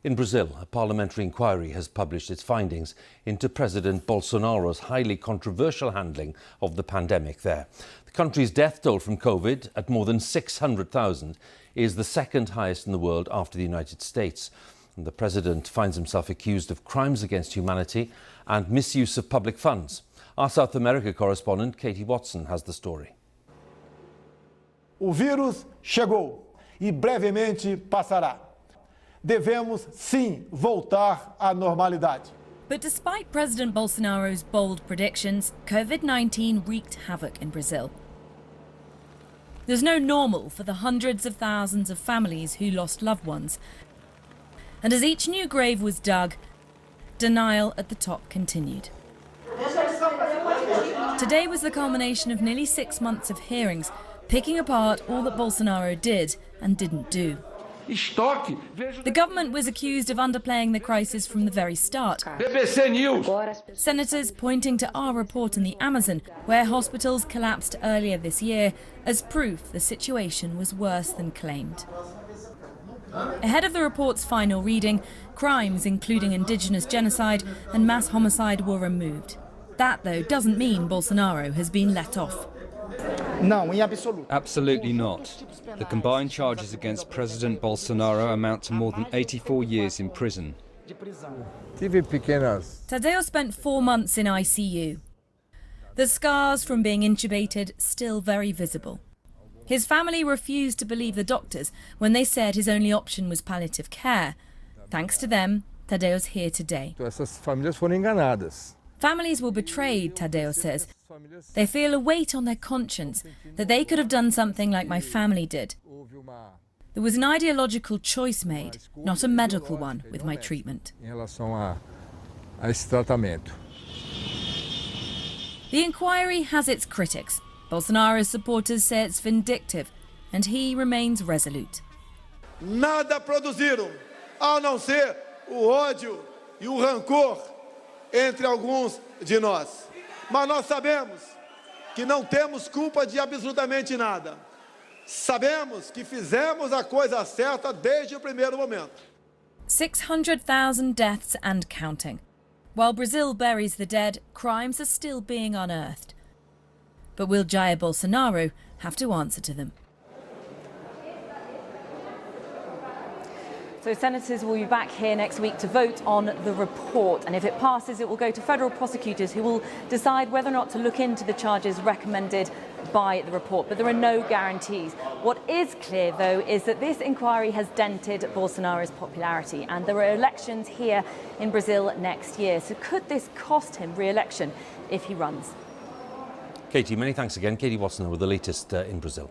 In Brazil, a parliamentary inquiry has published its findings into President Bolsonaro's highly controversial handling of the pandemic there. The country's death toll from COVID, at more than 600,000, is the second highest in the world after the United States. And the president finds himself accused of crimes against humanity and misuse of public funds. Our South America correspondent, Katy Watson, has the story. O vírus chegou e brevemente passará. Devemos, sim, voltar à normalidade. But despite President Bolsonaro's bold predictions, COVID-19 wreaked havoc in Brazil. There's no normal for the hundreds of thousands of families who lost loved ones. And as each new grave was dug, denial at the top continued. Today was the culmination of nearly 6 months of hearings, picking apart all that Bolsonaro did and didn't do. The government was accused of underplaying the crisis from the very start. Senators pointing to our report in the Amazon, where hospitals collapsed earlier this year, as proof the situation was worse than claimed. Ahead of the report's final reading, crimes including indigenous genocide and mass homicide were removed. That, though, doesn't mean Bolsonaro has been let off. Absolutely not. The combined charges against President Bolsonaro amount to more than 84 years in prison. Tadeo spent 4 months in ICU. The scars from being intubated still very visible. His family refused to believe the doctors when they said his only option was palliative care. Thanks to them, Tadeo's here today. Families were betrayed, Tadeo says. They feel a weight on their conscience that they could have done something like my family did. There was an ideological choice made, not a medical one, with my treatment. The inquiry has its critics. Bolsonaro's supporters say it's vindictive, and he remains resolute. Nada produziram, a não ser o ódio e o rancor entre alguns de nós. Mas nós sabemos que não temos culpa de absolutamente nada. Sabemos que fizemos a coisa certa desde o primeiro momento. 600,000 deaths and counting. While Brazil buries the dead, crimes are still being unearthed. But will Jair Bolsonaro have to answer to them? So senators will be back here next week to vote on the report, and if it passes it will go to federal prosecutors who will decide whether or not to look into the charges recommended by the report, but there are no guarantees. What is clear though is that this inquiry has dented Bolsonaro's popularity, and there are elections here in Brazil next year, so could this cost him re-election if he runs? Katy, many thanks again. Katy Watson with the latest in Brazil.